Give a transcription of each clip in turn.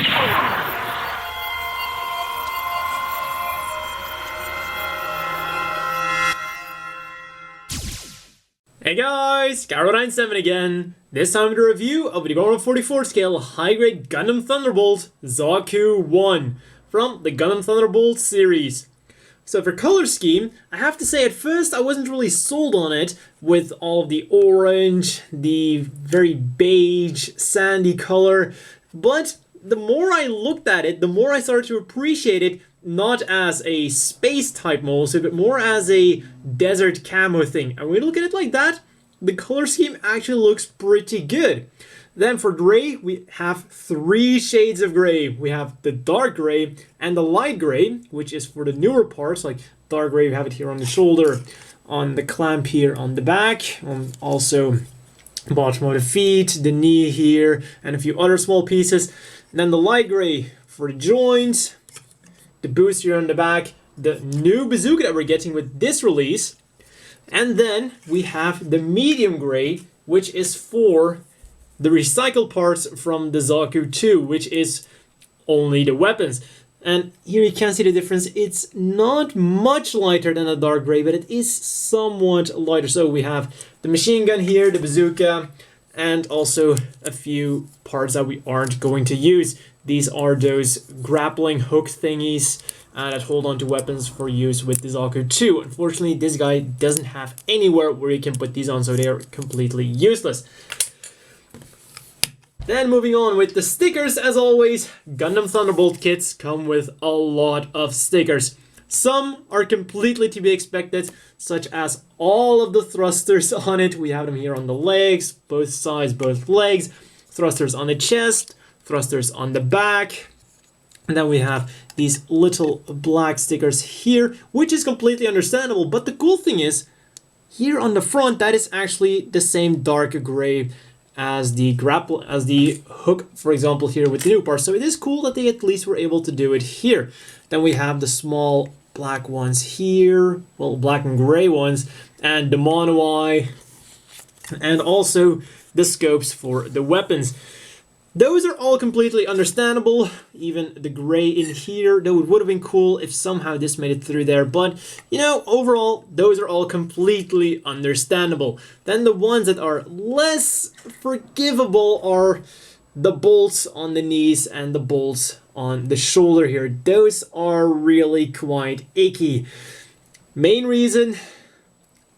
Hey guys, Garo97 again. This time with a review of the 144 scale high-grade Gundam Thunderbolt Zaku 1 from the Gundam Thunderbolt series. So for color scheme, I have to say at first I wasn't really sold on it with all of the orange, the very beige, sandy color, but the more I looked at it, the more I started to appreciate it, not as a space type model, but more as a desert camo thing. And when you look at it like that, the color scheme actually looks pretty good. Then for gray, we have 3 shades of gray. We have the dark gray and the light gray, which is for the newer parts, like dark gray, we have it here on the shoulder, on the clamp here on the back, also bottom of the feet, the knee here, and a few other small pieces. And then the light gray for the joints, the boost here on the back, the new bazooka that we're getting with this release, and then we have the medium gray, which is for the recycled parts from the Zaku 2, which is only the weapons. And here you can see the difference. It's not much lighter than the dark gray, but it is somewhat lighter. So we have the machine gun here, the bazooka, and also a few parts that we aren't going to use. These are those grappling hook thingies that hold on to weapons for use with the Zaku 2. Unfortunately, this guy doesn't have anywhere where you can put these on, so they are completely useless. Then moving on with the stickers, as always, Gundam Thunderbolt kits come with a lot of stickers. Some are completely to be expected, such as all of the thrusters on it. We have them here on the legs, both sides, both legs, thrusters on the chest, thrusters on the back, and then we have these little black stickers here, which is completely understandable. But the cool thing is, here on the front, that is actually the same dark gray as the hook, for example, here with the new part. So it is cool that they at least were able to do it here. Then we have the small black ones here, well, black and gray ones, and the mono eye, and also the scopes for the weapons. Those are all completely understandable, even the gray in here, though it would have been cool if somehow this made it through there, but, you know, overall, those are all completely understandable. Then the ones that are less forgivable are the bolts on the knees and the bolts on the shoulder here. Those are really quite icky. Main reason,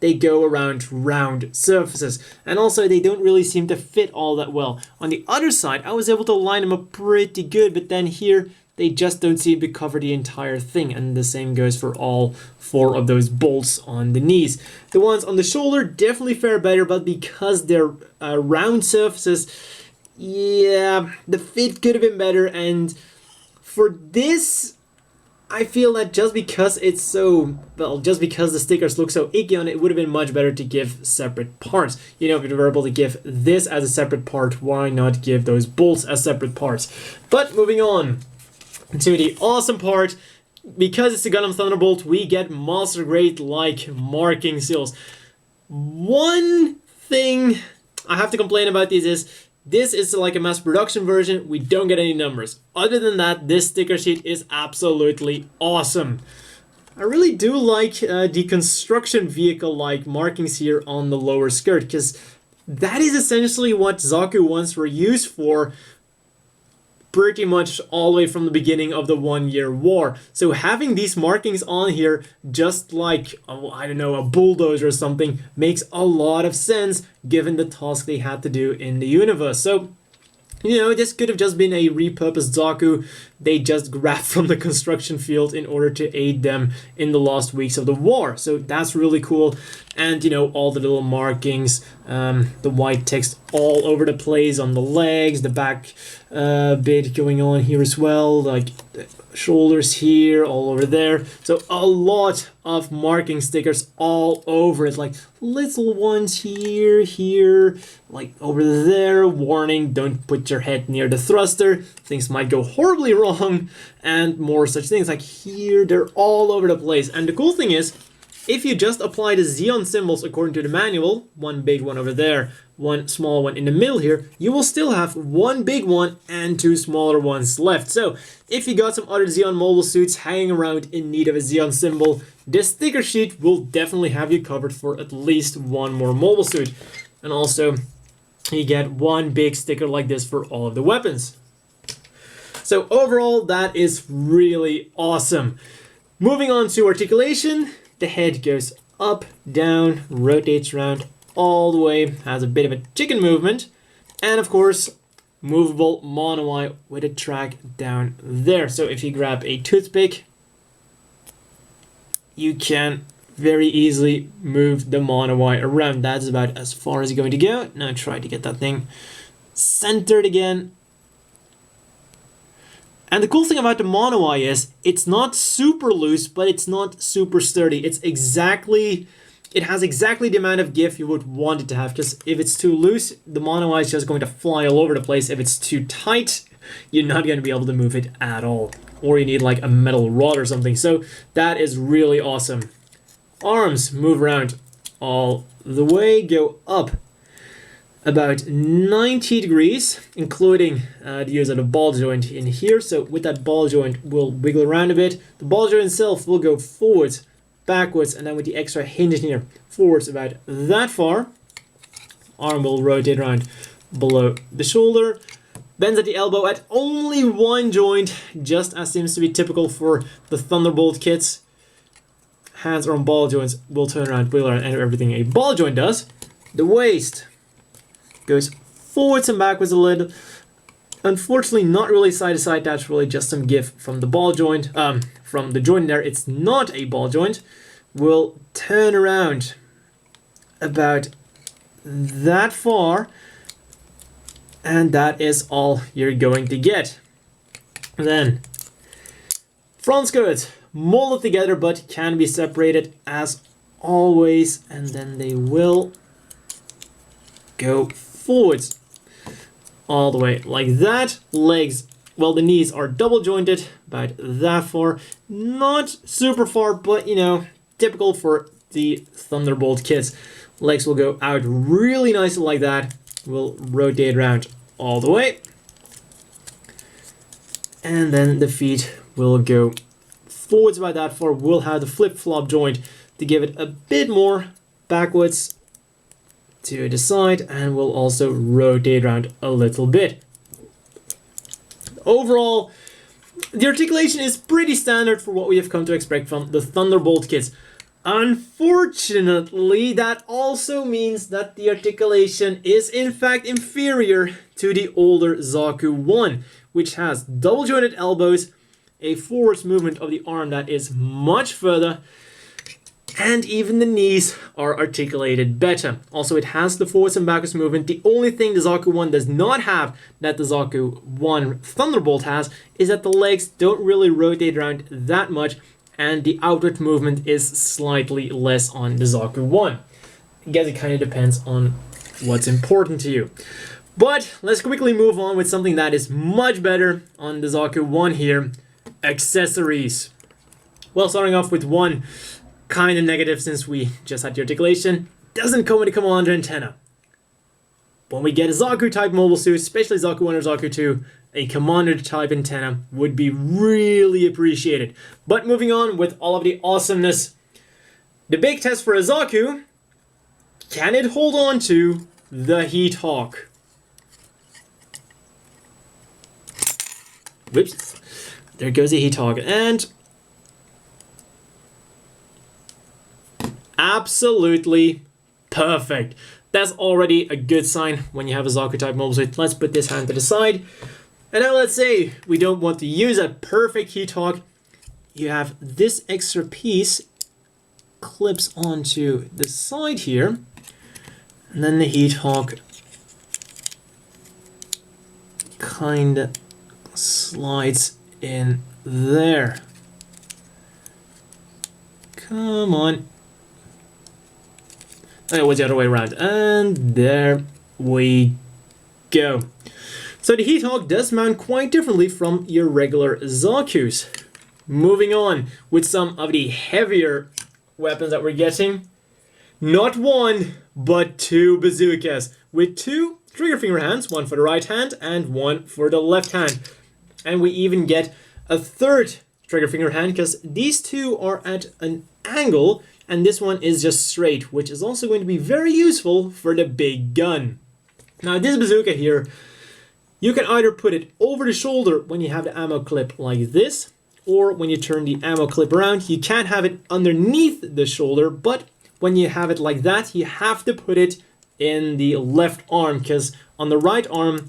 they go around round surfaces, and also they don't really seem to fit all that well. On the other side, I was able to line them up pretty good, but then here they just don't seem to cover the entire thing, and the same goes for all 4 of those bolts on the knees. The ones on the shoulder definitely fare better, but because they're round surfaces, yeah, the fit could have been better. And for this, I feel that just because it's so, well, just because the stickers look so icky on it, it would have been much better to give separate parts. You know, if you were able to give this as a separate part, why not give those bolts as separate parts? But moving on to the awesome part, because it's the Gundam Thunderbolt, we get monster grade like marking seals. One thing I have to complain about these is, this is like a mass production version, we don't get any numbers. Other than that, this sticker sheet is absolutely awesome. I really do like the construction vehicle-like markings here on the lower skirt, because that is essentially what Zaku ones were used for pretty much all the way from the beginning of the 1-year war. So having these markings on here, just like, I don't know, a bulldozer or something, makes a lot of sense given the task they had to do in the universe. So, you know, this could have just been a repurposed Zaku they just grabbed from the construction field in order to aid them in the last weeks of the war. So that's really cool. And, you know, all the little markings, the white text all over the place on the legs, the back bit going on here as well, like shoulders here, all over there. So a lot of marking stickers all over it, like little ones here, like over there, warning, don't put your head near the thruster, things might go horribly wrong, and more such things like here, they're all over the place. And the cool thing is, if you just apply the Xeon symbols according to the manual, one big one over there, one small one in the middle here, you will still have one big one and two smaller ones left. So if you got some other Xeon mobile suits hanging around in need of a Xeon symbol, this sticker sheet will definitely have you covered for at least one more mobile suit. And also, you get one big sticker like this for all of the weapons. So overall, that is really awesome. Moving on to articulation, the head goes up, down, rotates around all the way, has a bit of a chicken movement, and of course, movable mono eye with a track down there. So if you grab a toothpick, you can very easily move the mono eye around. That's about as far as you're going to go. Now try to get that thing centered again. And the cool thing about the mono eye is it's not super loose, but it's not super sturdy. It has exactly the amount of give you would want it to have, because if it's too loose, the mono eye is just going to fly all over the place. If it's too tight, you're not going to be able to move it at all. Or you need like a metal rod or something. So that is really awesome. Arms move around all the way, go up about 90 degrees, including the use of the ball joint in here. So with that ball joint, we'll wiggle around a bit. The ball joint itself will go forwards, backwards, and then with the extra hinge in here, forwards about that far. Arm will rotate around below the shoulder. Bends at the elbow at only one joint, just as seems to be typical for the Thunderbolt kits. Hands are on ball joints, will turn around, wiggle around, and everything a ball joint does. The waist goes forwards and backwards a little. Unfortunately, not really side to side. That's really just some give from the ball joint. From the joint there, it's not a ball joint. We'll turn around about that far, and that is all you're going to get. And then front skirts molded together, but can be separated as always, and then they will go forwards all the way like that. Legs, well, the knees are double jointed about that far, not super far, but you know, typical for the Thunderbolt kits. Legs will go out really nicely like that. We'll rotate around all the way, and then the feet will go forwards about that far. We'll have the flip-flop joint to give it a bit more backwards to the side, and we'll also rotate around a little bit. Overall, the articulation is pretty standard for what we have come to expect from the Thunderbolt kits. Unfortunately, that also means that the articulation is in fact inferior to the older Zaku 1, which has double jointed elbows, a forwards movement of the arm that is much further, and even the knees are articulated better. Also, it has the forwards and backwards movement. The only thing the Zaku 1 does not have that the Zaku 1 Thunderbolt has is that the legs don't really rotate around that much, and the outward movement is slightly less on the Zaku 1. I guess it kind of depends on what's important to you. But let's quickly move on with something that is much better on the Zaku 1 here. Accessories. Well, starting off with one kind of negative, since we just had the articulation, doesn't come with a commander antenna. When we get a Zaku type mobile suit, especially Zaku 1 or Zaku 2, a commander type antenna would be really appreciated. But moving on with all of the awesomeness, the big test for a Zaku, can it hold on to the Heat Hawk? Whoops. There goes the Heat Hawk, and absolutely perfect. That's already a good sign when you have a Zaku type mobile suit. Let's put this hand to the side. And now let's say we don't want to use a perfect Heat Hawk. You have this extra piece clips onto the side here, and then the Heat Hawk kind of slides in there. Come on. Oh, it was the other way around. And there we go. So the Heat Hawk does mount quite differently from your regular Zakus. Moving on with some of the heavier weapons that we're getting. Not one, but two bazookas with two trigger finger hands, one for the right hand and one for the left hand. And we even get a third trigger finger hand because these two are at an angle and this one is just straight, which is also going to be very useful for the big gun. Now this bazooka here, you can either put it over the shoulder when you have the ammo clip like this, or when you turn the ammo clip around, you can't have it underneath the shoulder, but when you have it like that, you have to put it in the left arm, because on the right arm,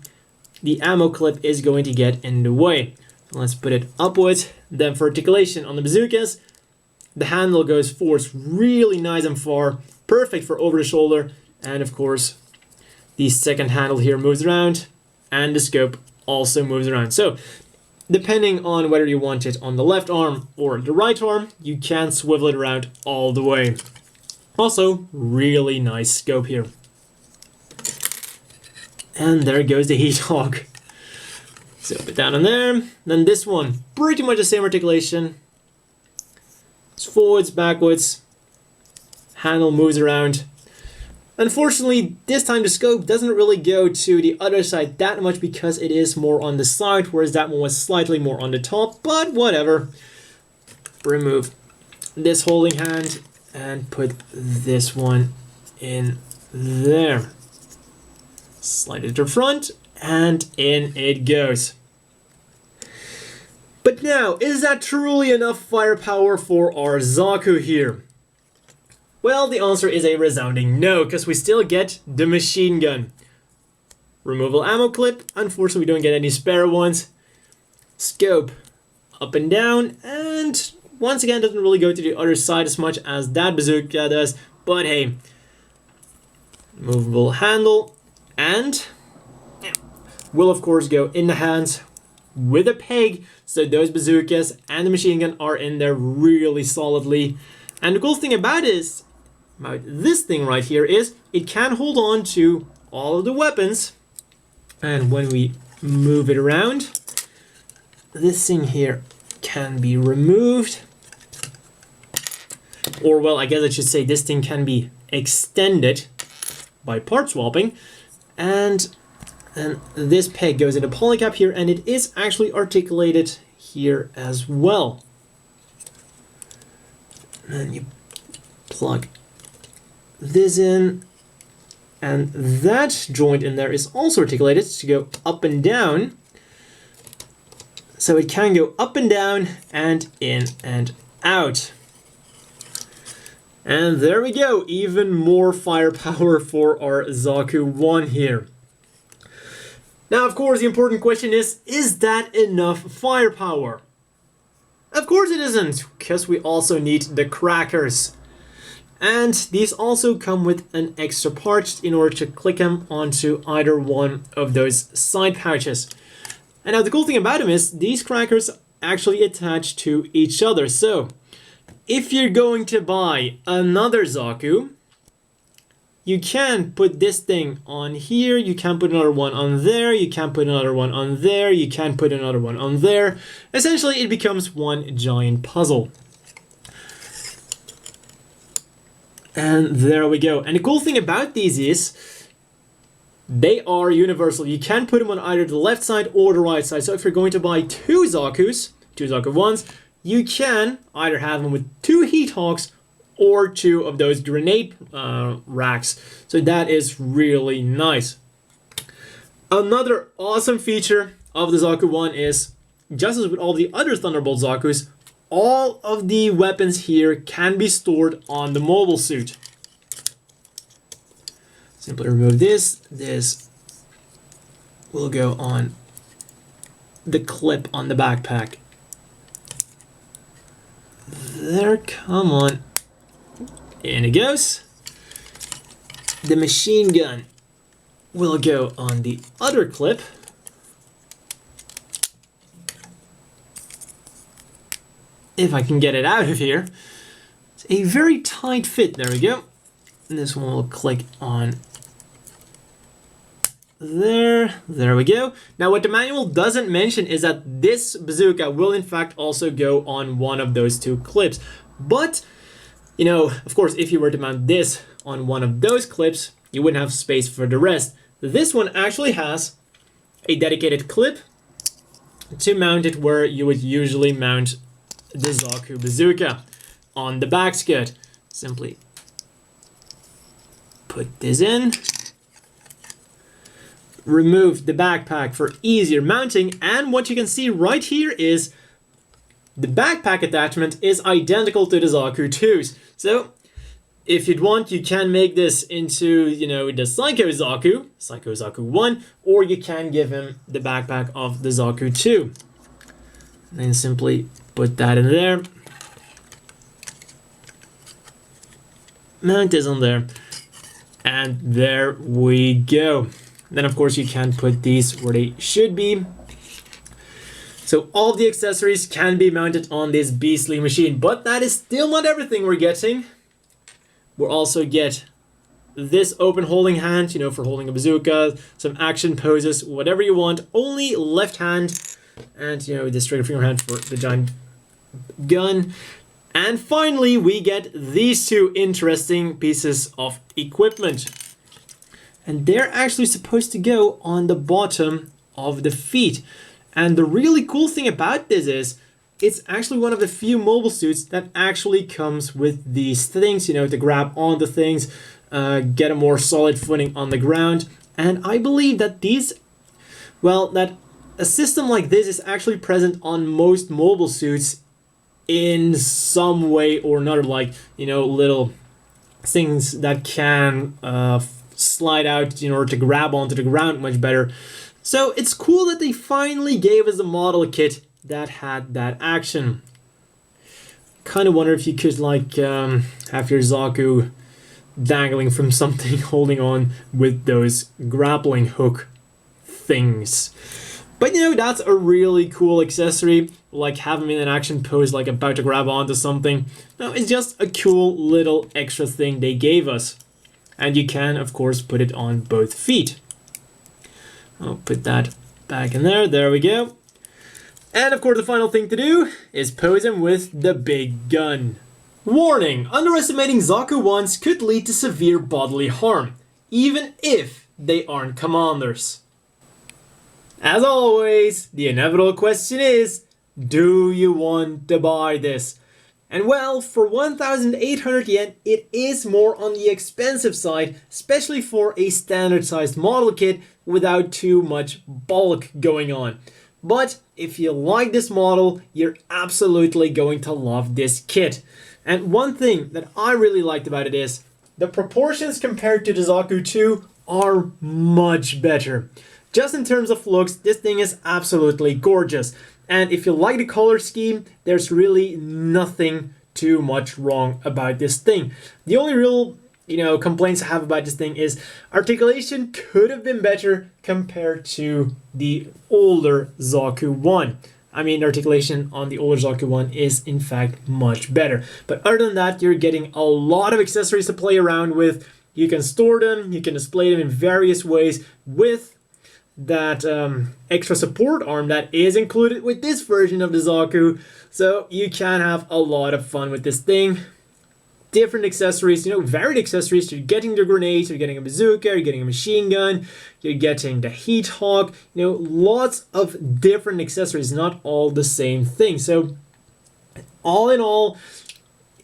the ammo clip is going to get in the way. So let's put it upwards. Then for articulation on the bazookas, the handle goes forward really nice and far, perfect for over the shoulder, and of course, the second handle here moves around, and the scope also moves around. So, depending on whether you want it on the left arm or the right arm, you can swivel it around all the way. Also, really nice scope here. And there goes the heat hog. So put that on there. Then this one, pretty much the same articulation. It's forwards, backwards. Handle moves around. Unfortunately, this time the scope doesn't really go to the other side that much because it is more on the side, whereas that one was slightly more on the top, but whatever. Remove this holding hand and put this one in there. Slide it to the front and in it goes. But now, is that truly enough firepower for our Zaku here? Well, the answer is a resounding no, because we still get the machine gun. Removable ammo clip, unfortunately we don't get any spare ones. Scope, up and down, and once again doesn't really go to the other side as much as that bazooka does, but hey. Movable handle, and will of course go in the hands with a peg, so those bazookas and the machine gun are in there really solidly. And the cool thing about this thing right here is it can hold on to all of the weapons, and when we move it around, this thing here can be removed, or well, I guess I should say this thing can be extended by part swapping, and then this peg goes into polycap here, and it is actually articulated here as well. And then you plug this in, and that joint in there is also articulated to go up and down, so it can go up and down and in and out. And there we go, even more firepower for our Zaku 1 here. Now of course the important question is that enough firepower? Of course it isn't, because we also need the crackers. And these also come with an extra part in order to click them onto either one of those side pouches. And now the cool thing about them is these crackers actually attach to each other. So if you're going to buy another Zaku, you can put this thing on here, you can put another one on there, you can put another one on there, you can put another one on there. Essentially it becomes one giant puzzle. And there we go. And the cool thing about these is they are universal. You can put them on either the left side or the right side. So if you're going to buy two Zaku 1s, you can either have them with two heat hogs or two of those grenade racks. So that is really nice. Another awesome feature of the Zaku 1 is, just as with all the other Thunderbolt Zakus, all of the weapons here can be stored on the mobile suit. Simply remove this. This will go on the clip on the backpack. There, come on. In it goes. The machine gun will go on the other clip. If I can get it out of here. It's a very tight fit, there we go. And this one will click on there we go. Now what the manual doesn't mention is that this bazooka will in fact also go on one of those two clips. But You know, of course, if you were to mount this on one of those clips, you wouldn't have space for the rest. This one actually has a dedicated clip to mount it where you would usually mount the Zaku bazooka on the back skid. Simply put this in, remove the backpack for easier mounting, and what you can see right here is the backpack attachment is identical to the Zaku 2's. So if you'd want, you can make this into, you know, the Psycho Zaku 1, or you can give him the backpack of the Zaku 2. And then simply put that in there. Mount this on there. And there we go. Then of course you can put these where they should be. So all the accessories can be mounted on this beastly machine, but that is still not everything we're getting. We'll also get this open holding hand, you know, for holding a bazooka, some action poses, whatever you want, only left hand, and, you know, this trigger finger hand for the giant gun. And finally, we get these two interesting pieces of equipment. And they're actually supposed to go on the bottom of the feet. And the really cool thing about this is, it's actually one of the few mobile suits that actually comes with these things, you know, to grab onto things, get a more solid footing on the ground. And I believe that that a system like this is actually present on most mobile suits in some way or another, like, you know, little things that can slide out in order to grab onto the ground much better. So it's cool that they finally gave us a model kit that had that action. Kind of wonder if you could, like, have your Zaku dangling from something, holding on with those grappling hook things. But, you know, that's a really cool accessory, like having him in an action pose, like about to grab onto something. No, it's just a cool little extra thing they gave us. And you can, of course, put it on both feet. I'll put that back in there. There we go. And, of course, the final thing to do is pose him with the big gun. Warning! Underestimating Zaku 1s could lead to severe bodily harm, even if they aren't commanders. As always, the inevitable question is, do you want to buy this? And well, for 1,800 yen, it is more on the expensive side, especially for a standard sized model kit without too much bulk going on. But if you like this model, you're absolutely going to love this kit. And one thing that I really liked about it is, the proportions compared to the Zaku 2 are much better. Just in terms of looks, this thing is absolutely gorgeous. And if you like the color scheme, there's really nothing too much wrong about this thing. The only real, you know, complaints I have about this thing is articulation could have been better compared to the older Zaku 1. I mean, articulation on the older Zaku 1 is in fact much better. But other than that, you're getting a lot of accessories to play around with. You can store them, you can display them in various ways with that extra support arm that is included with this version of the Zaku. So you can have a lot of fun with this thing. Different accessories, you know, varied accessories. You're getting the grenades, you're getting a bazooka, you're getting a machine gun, you're getting the heat hawk, you know, lots of different accessories, not all the same thing. So all in all,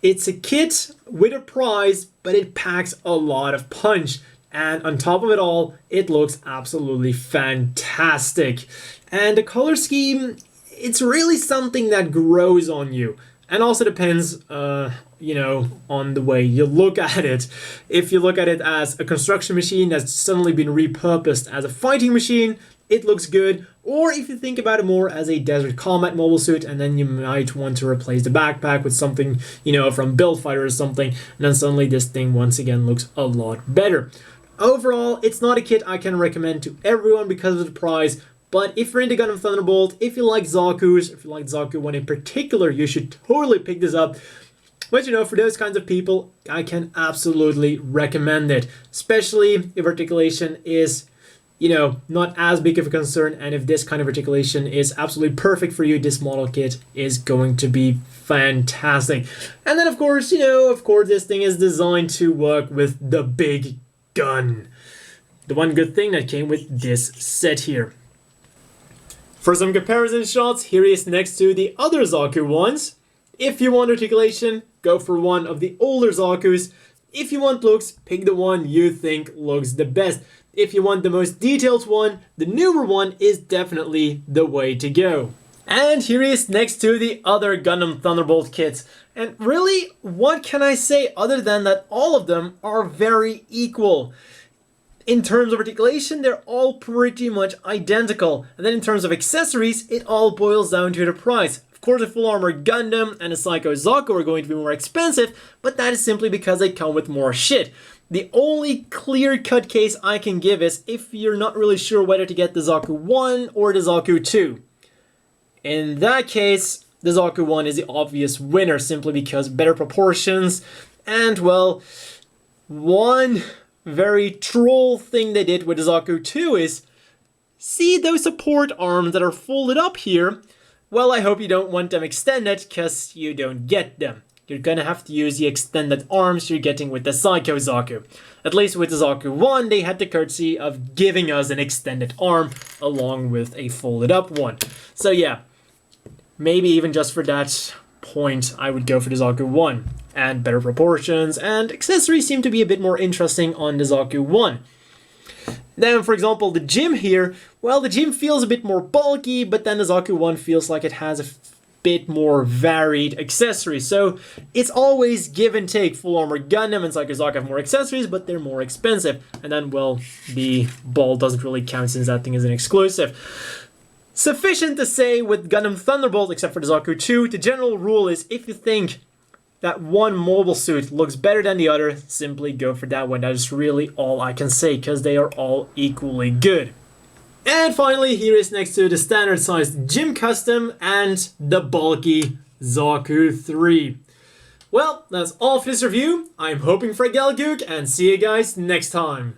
it's a kit with a price, but it packs a lot of punch. And on top of it all, it looks absolutely fantastic. And the color scheme, it's really something that grows on you. And also depends, you know, on the way you look at it. If you look at it as a construction machine that's suddenly been repurposed as a fighting machine, it looks good. Or if you think about it more as a desert combat mobile suit, and then you might want to replace the backpack with something, you know, from Build Fighter or something, and then suddenly this thing once again looks a lot better. Overall, it's not a kit I can recommend to everyone because of the price, but if you're into Gundam Thunderbolt, if you like Zaku's, if you like Zaku 1 in particular, you should totally pick this up. But you know, for those kinds of people, I can absolutely recommend it, especially if articulation is you know, not as big of a concern. And if this kind of articulation is absolutely perfect for you, this model kit is going to be fantastic. And then of course, you know, this thing is designed to work with the big gun. The one good thing that came with this set here. For some comparison shots, here he is next to the other Zaku ones. If you want articulation, go for one of the older Zakus. If you want looks, pick the one you think looks the best. If you want the most detailed one, the newer one is definitely the way to go. And here he is next to the other Gundam Thunderbolt kits. And really, what can I say other than that all of them are very equal? In terms of articulation, they're all pretty much identical. And then in terms of accessories, it all boils down to the price. Of course, a full armor Gundam and a Psycho Zaku are going to be more expensive, but that is simply because they come with more shit. The only clear-cut case I can give is if you're not really sure whether to get the Zaku 1 or the Zaku 2. In that case, the Zaku 1 is the obvious winner simply because better proportions and, well, one very troll thing they did with the Zaku 2 is, see those support arms that are folded up here? Well, I hope you don't want them extended, because you don't get them. You're gonna have to use the extended arms you're getting with the Psycho Zaku. At least with the Zaku 1, they had the courtesy of giving us an extended arm along with a folded up one. So yeah, maybe even just for that point, I would go for the Zaku 1. And better proportions, and accessories seem to be a bit more interesting on the Zaku 1. Then, for example, the gym here, well, the gym feels a bit more bulky, but then the Zaku 1 feels like it has a bit more varied accessories. So it's always give and take. Full armor Gundam and Psycho Zaku have more accessories, but they're more expensive. And then, well, the ball doesn't really count since that thing is an exclusive. Sufficient to say with Gundam Thunderbolt, except for the Zaku 2, the general rule is if you think that one mobile suit looks better than the other, simply go for that one. That is really all I can say, because they are all equally good. And finally, here is next to the standard sized gym custom and the bulky Zaku 3. Well, that's all for this review. I'm hoping for a Galgook, and see you guys next time.